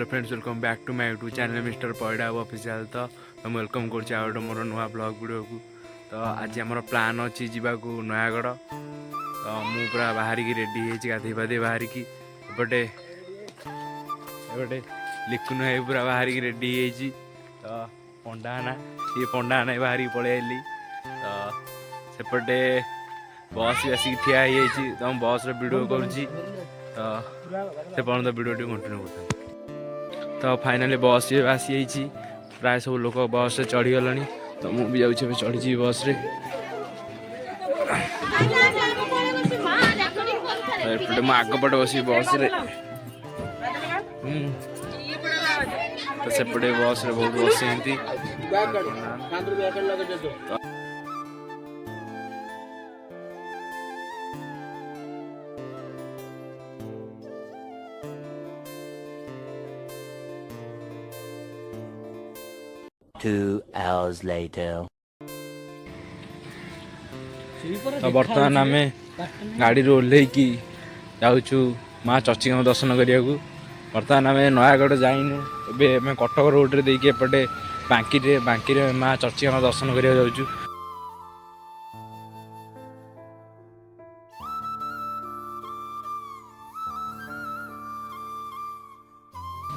Hello friends, welcome back to my YouTube channel mister Paida official. तो मुझे welcome कर मोर नुआ ब्लॉग वीडियो को। तो आज आम प्लान अच्छी जावाक नयागढ़। तो मु पूरा बाहर की रेडी होती गाधे पाधे बाहर की एपटे लिखुन है पूरा बाहर की रेडी होती। तो पंडाना ये पंडाना बाहर की पलि आइली। तो सेपटे बस भी आसिक ठिया तो बस वीडियो करुँची। तो से पर्यटन वीडियो कंटिन्यू करता। तो फाइनाली बस भी आसी जाइए, प्राय सब लोग बस रे चढ़ीगला। तो मुझे भी जाऊँ चढ़ी बस रे। तो आगपटे बस बस रे। तो सेपटे बस रे बहुत बस 2 hours later. तो बर्तमान आम गाड़ी ओह्ल जाऊँ माँ चची दर्शन करने को। बर्तमान आम नयागढ़ जाइनु, एवं कटक रोड रे देखिए एपटे बांकी माँ चची दर्शन करने जाऊँ।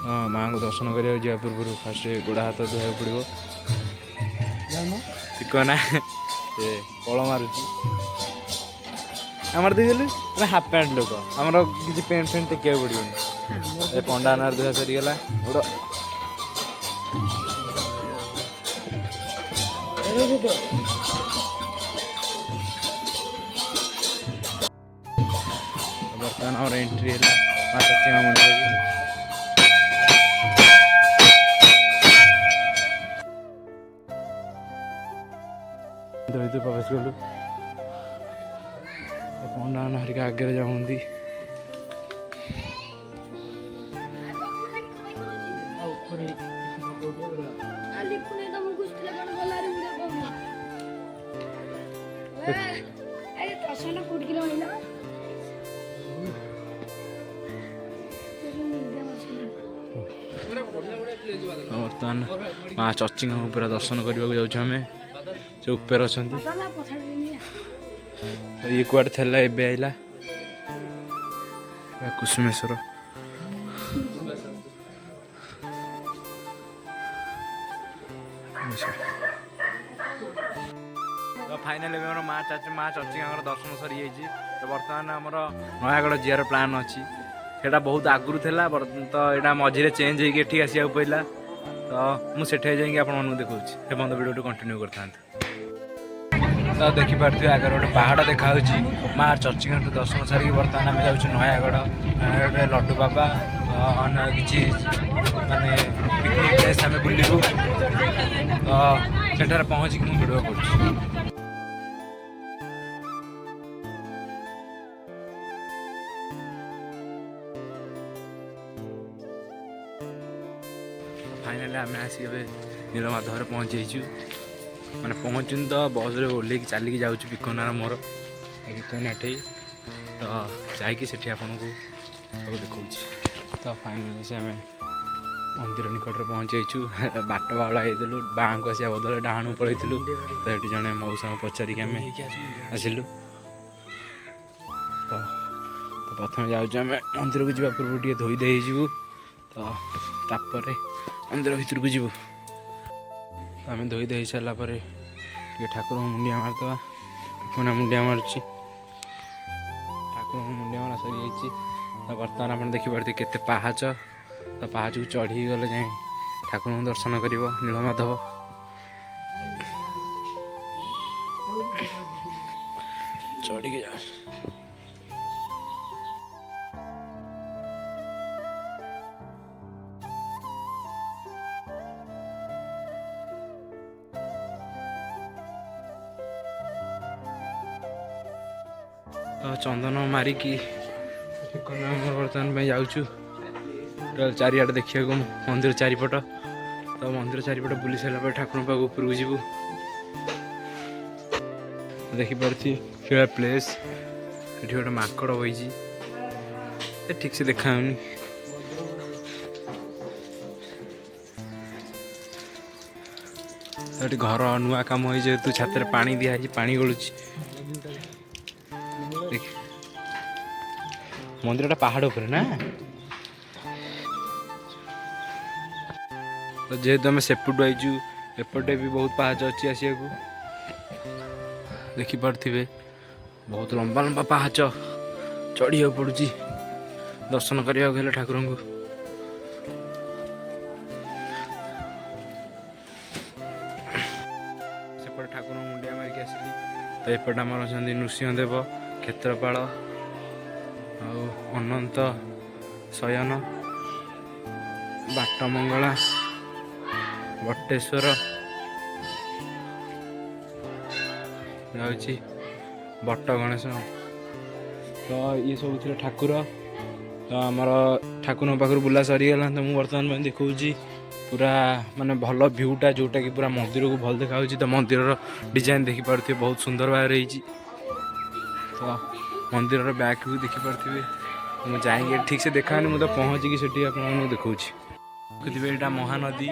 हाँ, माँ को दर्शन करने जा पूर्व फास्ट गोड़ हाथ धोया पड़ो। ना कल मारुची आमर देखिए पूरा हाफ पैंट लोक आमर किसी पेंट फेंट टेक पड़ोनी। पंडा नार धुआ सरीगला गोड़ बर्तमान आम एंट्री है माँ चची मंदिर की। प्रवेश कलु पंडा हरिका आगे जाऊँगी। बर्तमान माँ चची पूरा दर्शन करने को जाऊँ आम से ऊपर अच्छा। ये कुआड़े थेला एबे आइला कुसुमेश्वर। तो फाइनाली माँ चची दर्शन सरी जाइए। तो बर्तमान आमर नयागढ़ जीआर प्लान अच्छी सेटा बहुत आगुरी था। तो यहाँ मझे चेंज होगी आसा पड़ा। तो मुझे जाकि आप देखा वीडियो कंटिन्यू करता। तो देखिपे आगे गोटे पहाड़ देखा माँ चची दर्शन सारिक बर्तमान आम जाऊँ नयागढ़। नयागढ़ लड्डू बाबा अन्य किसी मानने पिकनिक प्लेस आम बुलू। तो सेठार पहुँचिक मुझे वीडियो कर। फाइनाली आम आसिक नीलमाधव पहुँच जाइए। मैंने पहुँचुन तो बस रे ओह्ल चलिक जाऊँ पिकनार मोर ठे। तो जाकि आपन को सब देखा। तो फाइनाली से आम मंदिर निकट में पहुँच जाइए। बाट बावला होलु बाँ को आसा बदल डाणु पलैलु। तो ये जड़े मौसा पचारिक आम आसलु। तो प्रथम जाऊँ आम मंदिर को जावा पूर्व टे धोई देजु। तो तापर मंदिर भर को जीवु। आम धोई दे सारापर ठाकुर मुंडिया मारदे। पुना मुंडिया मारुची ठाकुर मुंडिया मारा सरी जाइए। तो बर्तमान आप देखिपे केते पाहाच। तो पाहाच को चढ़ी गले जाए ठाकुर दर्शन कर नीलमाधव। चढ़ी जा चंदन मारिकी बर्तमान जाऊँ चारिआड देखा मंदिर चारिपट। तो मंदिर चारिपट बुली सारापर ठाकुर पाक ऊपर को जीवु। देखिपी खेल प्लेस ये गोटे माकड़ बही ठीक से देखा ଏଠି ଘର ନୂଆ କାମ ହେଇ ଯେହେତୁ ଛାତରେ ପାଣି ଦିଆହେଇଛି ପାଣି ଗଳୁଛି। ମନ୍ଦିରଟା ପାହାଡ଼ ଉପରେ ନା? ତ ଯେହେତୁ ଆମେ ସେପଟୁ ଆଇଛୁ ଏପଟେ ବି ବହୁତ ପାହାଚ ଅଛି ଆସିବାକୁ ଦେଖିପାରୁଥିବେ। ବହୁତ ଲମ୍ବା ଲମ୍ବା ପାହାଚ ଚଢ଼ିବାକୁ ପଡ଼ୁଛି ଦର୍ଶନ କରିବାକୁ ହେଲେ ଠାକୁରଙ୍କୁ। ସେପଟେ ଠାକୁରଙ୍କୁ ମୁଣ୍ଡିଆ ମାରିକି ଆସିଲି। ତ ଏପଟେ ଆମର ଅଛନ୍ତି ନୃସିଂହଦେବ, କ୍ଷେତ୍ରପାଳ ଆଉ ଅନନ୍ତ ଶୟନ, ବାଟ ମଙ୍ଗଳା, ବଟେଶ୍ୱର ଯାଉଛି ବଟ ଗଣେଶ। ତ ଇଏ ସବୁ ଥିଲେ ଠାକୁର। ତ ଆମର ଠାକୁରଙ୍କ ପାଖରୁ ବୁଲା ସରିଗଲା। ତ ମୁଁ ବର୍ତ୍ତମାନ ପାଇଁ ଦେଖାଉଛି ପୁରା ମାନେ ଭଲ ଭିୟୁଟା ଯେଉଁଟାକି ପୁରା ମନ୍ଦିରକୁ ଭଲ ଦେଖାହେଉଛି। ତ ମନ୍ଦିରର ଡିଜାଇନ୍ ଦେଖିପାରୁଥିବେ ବହୁତ ସୁନ୍ଦର ଭାବରେ ହେଇଛି। ତ ମନ୍ଦିରର ବ୍ୟାକ୍ ବି ଦେଖିପାରୁଥିବେ। ମୁଁ ଯାଇକି ଠିକ୍ ସେ ଦେଖାନି, ମୁଁ ତ ପହଞ୍ଚିକି ସେଠି ଆପଣମାନଙ୍କୁ ଦେଖାଉଛି। ଦେଖୁଥିବେ ଏଇଟା ମହାନଦୀ।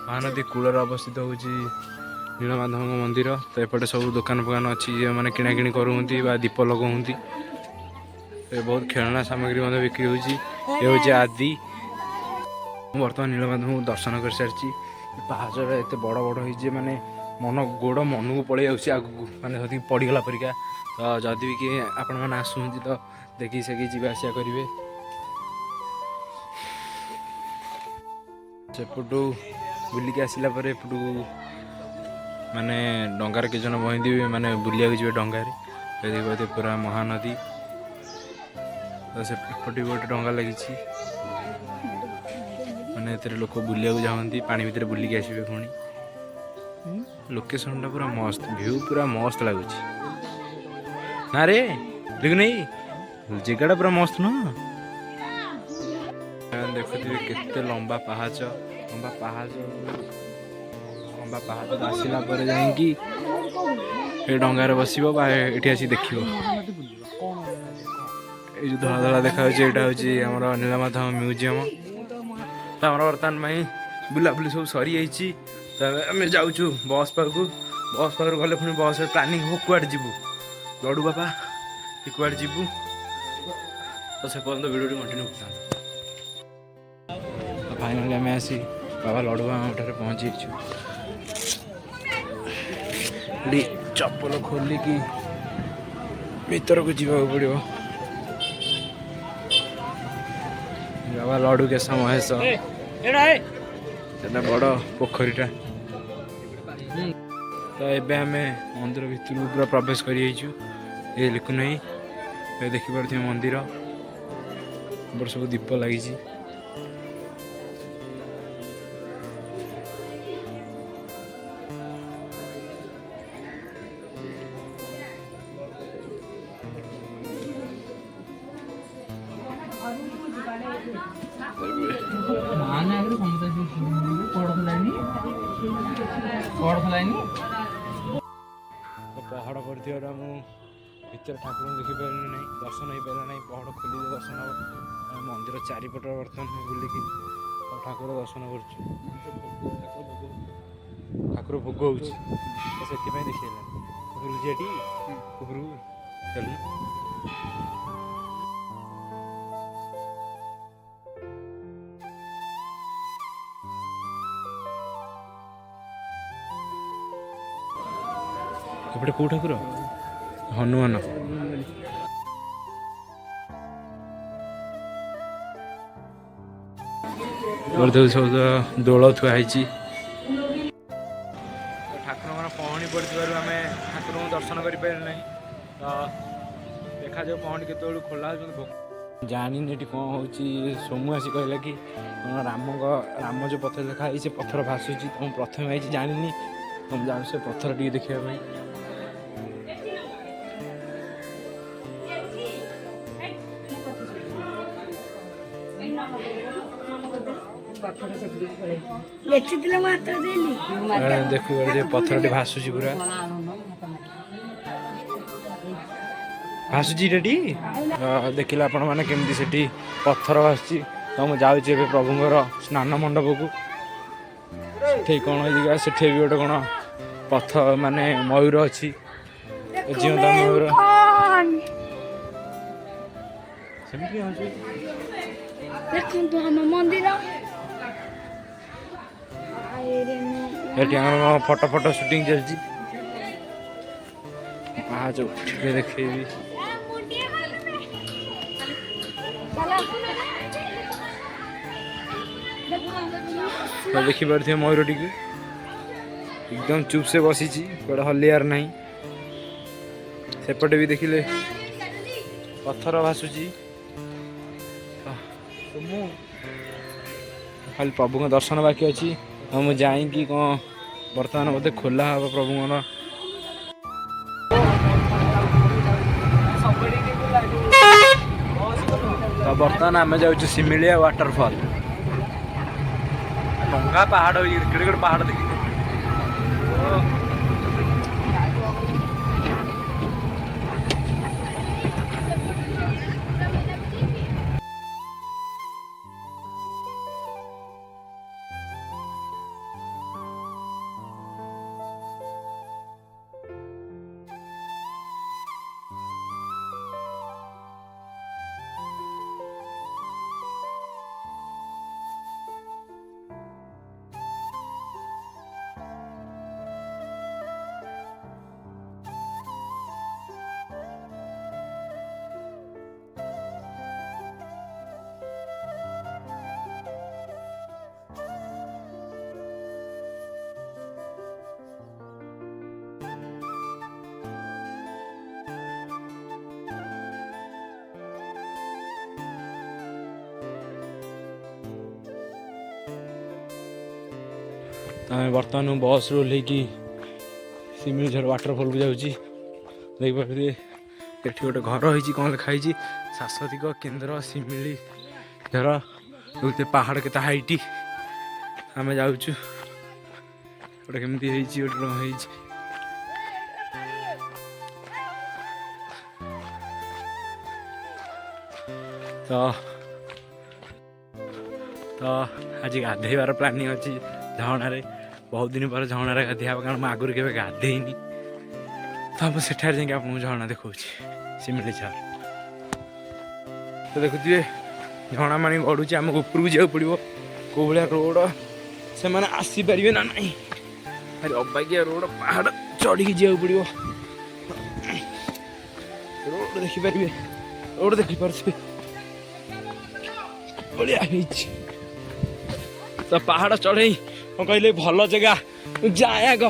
ମହାନଦୀ କୂଳରେ ଅବସ୍ଥିତ ହେଉଛି ନୀଳମାଧବଙ୍କ ମନ୍ଦିର। ତ ଏପଟେ ସବୁ ଦୋକାନ ଫୋକାନ ଅଛି ଯେଉଁମାନେ କିଣାକିଣି କରୁଛନ୍ତି ବା ଦୀପ ଲଗାଉଛନ୍ତି। ବହୁତ ଖେଳନା ସାମଗ୍ରୀ ମଧ୍ୟ ବିକ୍ରି ହେଉଛି। ଏ ହେଉଛି ଆଦି। ମୁଁ ବର୍ତ୍ତମାନ ନୀଳମାଧବଙ୍କୁ ଦର୍ଶନ କରିସାରିଛି। ପାହାଚରେ ଏତେ ବଡ଼ ବଡ଼ ହେଇଛି ମାନେ ଗୋଡ଼ ମନକୁ ପଳେଇ ଯାଉଛି ଆଗକୁ, ମାନେ ଯଦି ପଡ଼ିଗଲା ପରିକା। ତ ଯଦି ବି କିଏ ଆପଣମାନେ ଆସୁଛନ୍ତି ତ ଦେଖି ସେକି ଯିବା ଆସିବା କରିବେ। ସେପଟୁ ବୁଲିକି ଆସିଲା ପରେ ଏପଟକୁ ମାନେ ଡଙ୍ଗାରେ କିଛି ଜଣ ବହିଁନ୍ତି ମାନେ ବୁଲିବାକୁ ଯିବେ ଡଙ୍ଗାରେ। ଦେଖିପାରୁଥିବେ ପୁରା ମହାନଦୀ। ତ ସେପଟେ ବି ଗୋଟେ ଡଙ୍ଗା ଲାଗିଛି, ମାନେ ଏଥିରେ ଲୋକ ବୁଲିବାକୁ ଯାଆନ୍ତି, ପାଣି ଭିତରେ ବୁଲିକି ଆସିବେ। ପୁଣି ଲୋକେସନଟା ପୁରା ମସ୍ତ, ଭିଉ ପୁରା ମସ୍ତ ଲାଗୁଛି ନା ରେ ଦେଖୁନେଇ ଜାଗାଟା ପୁରା ମସ୍ତ ନୁହଁ? ଦେଖୁଥିବେ କେତେ ଲମ୍ବା ପାହାଚ ଆସିଲା ପରେ ଯାଇକି ଏ ଡଙ୍ଗାରେ ବସିବ ବା ଏଠି ଆସି ଦେଖିବ। ଏଇ ଯେଉଁ ଧଳା ଧଳା ଦେଖାଯାଉଛି ଏଇଟା ହେଉଛି ଆମର ନୀଳମାଧବ ମ୍ୟୁଜିୟମ। ତ ଆମର ବର୍ତ୍ତମାନ ପାଇଁ ବୁଲାବୁଲି ସବୁ ସରିଯାଇଛି। ତ ଆମେ ଯାଉଛୁ ବସ୍ ପାଖକୁ ଗଲେ ପୁଣି ବସ୍ରେ ପ୍ଲାନିଂ ହେବ କୁଆଡ଼େ ଯିବୁ। ଲଡ଼ୁ ବାବା କୁଆଡ଼େ ଯିବୁ। ତ ସେ ପର୍ଯ୍ୟନ୍ତ ଭିଡ଼ିଓଟି କଣ୍ଟିନ୍ୟୁ କରିଥାନ୍ତୁ। ତ ଫାଇନାଲି ଆମେ ଆସି ବାବା ଲଡ଼ୁ ବାବାଙ୍କ ଠାରେ ପହଞ୍ଚିଯାଇଛୁ। ଏଠି ଚପଲ ଖୋଲିକି ଭିତରକୁ ଯିବାକୁ ପଡ଼ିବ। ବାବା ଲଡ଼ୁ କେଶ ମହେଶ, ସେଟା ବଡ଼ ପୋଖରୀଟା। ତ ଏବେ ଆମେ ମନ୍ଦିର ଭିତରକୁ ପୁରା ପ୍ରବେଶ କରିଯାଇଛୁ। ଏ ଲିକୁନାଇ ଏ ଦେଖିପାରୁଥିବେ ମନ୍ଦିର ଉପରେ ସବୁ ଦୀପ ଲାଗିଛି। ପହଡ଼ ପଡ଼ିଥିବାରୁ ମୁଁ ଭିତରେ ଠାକୁରଙ୍କୁ ଦେଖିପାରିଲି ନାହିଁ, ଦର୍ଶନ ହେଇପାରିଲା ନାହିଁ। ପହଡ଼ ଖୋଲିଲେ ଦର୍ଶନ ହେବ। ମନ୍ଦିର ଚାରିପଟ ବର୍ତ୍ତମାନ ବୁଲିକି ଠାକୁର ଦର୍ଶନ କରୁଛୁ। ଠାକୁର ଭୋଗ ହେଉଛି ତ ସେଥିପାଇଁ ଦେଖେଇଲାନି। ଉପରକୁ ଯିବାଟି ଉପରକୁ ଚାଲୁନ। ଏପଟେ କୋଉ ଠାକୁର? ହନୁମାନ। ସବୁ ଦୋଳ ଥୁଆ ହେଇଛି। ଠାକୁରଙ୍କର ପହଣ୍ଡି ପଡ଼ିଥିବାରୁ ଆମେ ଠାକୁରଙ୍କୁ ଦର୍ଶନ କରିପାରିଲୁ ନାହିଁ। ତ ଦେଖାଯାଉ ପହଣ୍ଡି କେତେବେଳୁ ଖୋଲା ହେଉଛନ୍ତି। ଜାଣିନି ଏଠି କ'ଣ ହେଉଛି। ସୋମୁ ଆସି କହିଲା କି ରାମ ଯେଉଁ ପଥର ଲେଖା ହେଇଛି ସେ ପଥର ଭାସୁଛି। ତ ମୁଁ ପ୍ରଥମେ ଆଇଛି ଜାଣିନି, ତ ମୁଁ ଯାଉଛି ସେ ପଥର ଟିକେ ଦେଖିବା ପାଇଁ। ଦେଖିବ ପଥରଟି ଭାସୁଛି, ପୁରା ଭାସୁଛି ଏଠି। ଦେଖିଲେ ଆପଣମାନେ କେମିତି ସେଠି ପଥର ଭାସୁଛି। ତ ମୁଁ ଯାଉଛି ଏବେ ପ୍ରଭୁଙ୍କର ସ୍ନାନ ମଣ୍ଡପକୁ। ସେଠି କ'ଣ ହେଇଛି ସେଠି ବି ଗୋଟେ କ'ଣ ପଥ ମାନେ ମୟୂର ଅଛି ଜିଅନ୍ତା ମୟୂର ସେମିତି ଅଛି। ଦେଖନ୍ତୁ ଆମ ମନ୍ଦିର ଏଠି ଆମର ଫଟୋ ସୁଟିଂ ଚାଲିଛି। ଟିକେ ଦେଖେଇବି ଦେଖିପାରୁଥିବେ ମୟୂରଟିକୁ एकदम चुप से बसी कड़े हलियार नहीं। सेपटे भी देखिले पत्थर भासुची खाली प्रभु का दर्शन बाकी अच्छी मुझे जाकि कौन बर्तमान बोधे खोला हम प्रभु तो बर्तमान आम जाऊँ सिमिलिया वाटरफॉल लंगा पहाड़ केड़े पहाड़ देखिए बर्तमान बस रू ओह्लैकी सिमिलीझर वाटरफॉल को जाऊँगी देखिए ये गोटे घर होती कौन लिखाई शाश्वतिक केन्द्र सिमिलीझर पहाड़ के हाइट आम जाऊँ गोटे केमती गोटे तो आज गाधेबार प्लानिंग अच्छी झरणार बहुत दिन पर झरणार गाधेवा कारण मैं आगुरी के गाधेनी तो हम सेठार जाकि आपको झरना देखा सिमिलीझर तो देखुए झरना मानी गड़ुचे आमको उपरको जाओ पड़ो कौ भाया रोड से मैंने आसीपारे ना ना भारी अबाकिया रोड पहाड़ चढ़ी जाओ पड़ो रोड देखिपारे रोड देखिपारे बढ़िया तो पहाड़ चढ़े कहले भल जगह जाए ग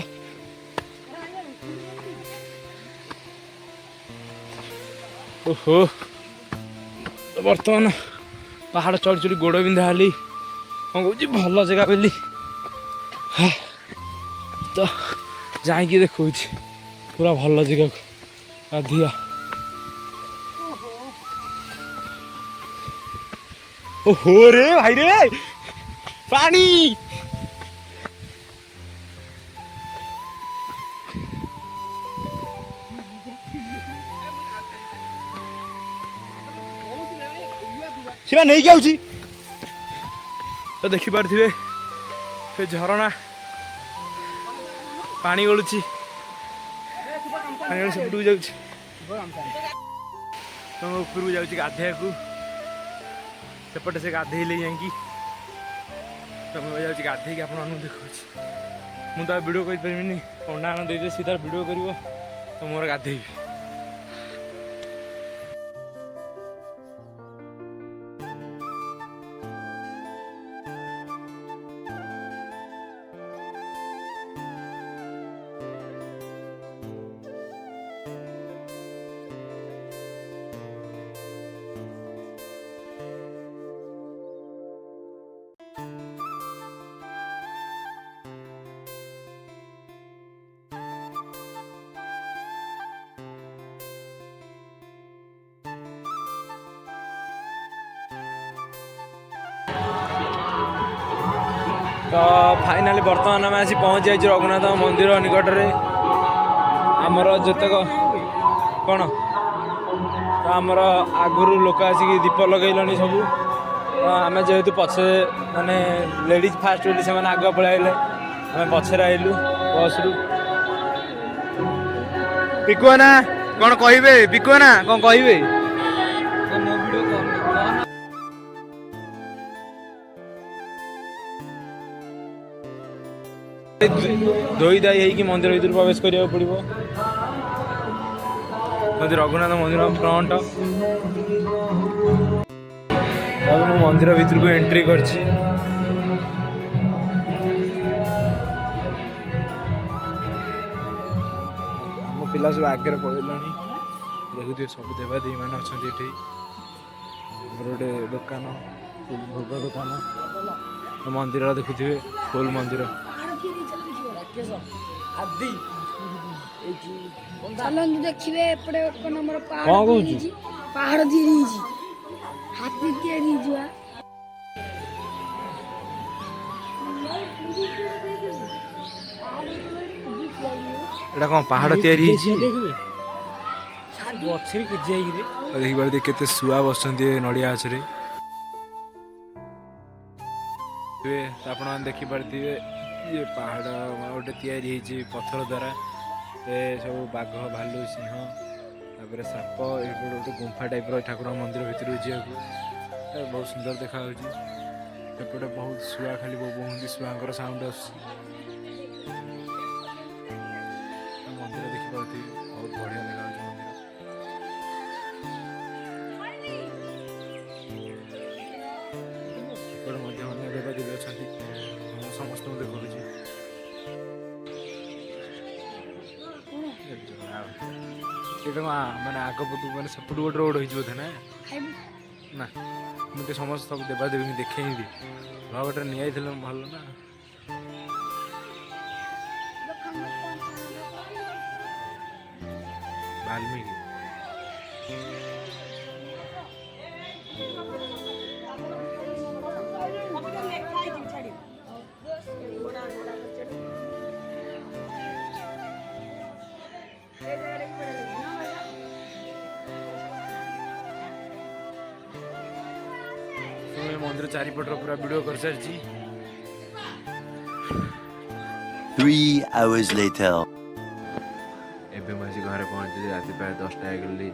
ओहो तो बर्तमान पहाड़ चढ़ी चढ़ी गोड़ बिंधा हाली कहूँ भल जगह बोली तो जाकि देखा पूरा भल जगह गाधिया ओहो रे भाई रे पानी सीमा नहीं क्या तो देखिपे से झरणा पानी गलुची सेपटू जाऊँ उपरको जाऊँ गाधेया को सेपटे से गाधेले जाकि तो मुझे जाऊँ गाधे आप देखा मुझे भिड कर पंडा दे सी तार भिड कर तो मोर गाधेबी तो फाइनाली बर्तमान आम आसी पहुँच जाइए रघुनाथ मंदिर निकट में आमर जितक कौन तो आमर आगुरी लोक आसिक दीप लगेलनि सब तो आम जेहेतु पछे माने लेडीज फास्ट बोली से आगे पलैले ଆମେ ପଛରେ ଆଇଲୁ ବସ୍ରୁ। ପିକୁଆନା କ'ଣ କହିବେ? ପିକୁଆନା କ'ଣ କହିବେ? ଧୋଇ ଧାଇ ହେଇକି ମନ୍ଦିର ଭିତରୁ ପ୍ରବେଶ କରିବାକୁ ପଡ଼ିବ। ରଘୁନାଥ ମନ୍ଦିର ଫ୍ରଣ୍ଟ। ତାପରେ ମୁଁ ମନ୍ଦିର ଭିତରକୁ ଏଣ୍ଟ୍ରି କରିଛି। ଆମ ପିଲା ସବୁ ଆଗରେ ପଳେଇଲାଣି। ଦେଖୁଥିବେ ସବୁ ଦେବାଦେବୀ ମାନେ ଅଛନ୍ତି ଏଠି। ଆମର ଗୋଟେ ଦୋକାନ, ଭୋଗ ଦୋକାନ। ମନ୍ଦିର ଦେଖୁଥିବେ, ଫୁଲ ମନ୍ଦିର। ଚାଲନ୍ତୁ ଦେଖିବେ ଏପଟେ ଏକ ନମ୍ବର କ'ଣ ପାହାଡ଼ କହୁଛୁ? ତିଆରି ହେଇଛି। ପାହାଡ଼ ତିଆରି ହେଇଛି, ହାତୀ ତିଆରି ହେଇଯିବା। ଏଇଟା କ'ଣ ପାହାଡ଼ ତିଆରି ହେଇଛି? ଗଛରେ କେଜି ହେଇକିରି ଦେଖିପାରୁଥିବେ କେତେ ଶୁଆ ବସଛନ୍ତି ନଡ଼ିଆ ଗଛରେ। ଆପଣମାନେ ଦେଖିପାରୁଥିବେ ଇଏ ପାହାଡ଼ ଗୋଟେ ତିଆରି ହେଇଛି ପଥର ଦ୍ୱାରା। ଏ ସବୁ ବାଘ, ଭାଲୁ, ସିଂହ, ତାପରେ ସାପ, ଏପଟେ ଗୋଟେ ଗୁମ୍ଫା ଟାଇପ୍ର ଠାକୁର ମନ୍ଦିର ଭିତରକୁ ଯିବାକୁ ବହୁତ ସୁନ୍ଦର ଦେଖାଯାଉଛି। ଏପଟେ ବହୁତ ଶୁଆ ଖାଲି ବୋବଉଛନ୍ତି, ଶୁଆଙ୍କର ସାଉଣ୍ଡ ଆସୁଛି। ମନ୍ଦିର ଦେଖିପାରୁଥିବେ ବହୁତ ବଢ଼ିଆ ଦେଖାଯାଉଛି ମନ୍ଦିର। ଏପଟେ ମଧ୍ୟ ଅନ୍ୟ ଦେବାଦେବୀ ଅଛନ୍ତି, ସମସ୍ତଙ୍କୁ ଦେଖାଉଛି। ସେଇଟା ମାନେ ଆଗ ପଟୁ ମାନେ ସେପଟୁ ଗୋଟେ ରୋଡ଼ ହେଇଛି ବୋଧେ ନା? ନା ମୁଁ ଟିକେ ସମସ୍ତ ସବୁ ଦେବାଦେବୀଙ୍କୁ ଦେଖେଇବି। ଭାବଟା ନିଆଇଥିଲେ ଭଲ ନା। ବାଲ୍ମୀକି ମନ୍ଦିର ଚାରିପଟର ପୁରା ଭିଡ଼ିଓ କରିସାରିଛି। 3 hours later. ଏବେ ମୁଁ ଆସି ଘରେ ପହଞ୍ଚିଲି, ରାତି ପ୍ରାୟ 10ଟା ହେଇଗଲି।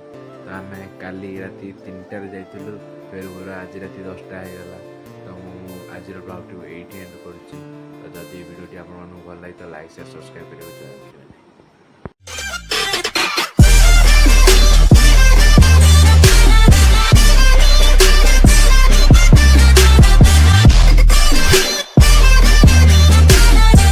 ତ ଆମେ କାଲି ରାତି 3ଟାରେ ଯାଇଥିଲୁ, ଫେର ଘର ଆଜି ରାତି 10ଟା ହେଇଗଲା। ତ ମୁଁ ଆଜିର ବ୍ଲଗ୍ଟିକୁ ଏଇଠି ଏଣ୍ଡ କରୁଛି। ତ ଯଦି ଭିଡ଼ିଓଟି ଆପଣମାନଙ୍କୁ ଭଲ ଲାଗେ ତ ଲାଇକ୍, ସେୟାର, ସବସ୍କ୍ରାଇବ୍ କରିବାକୁ ଚାହୁଁଛି।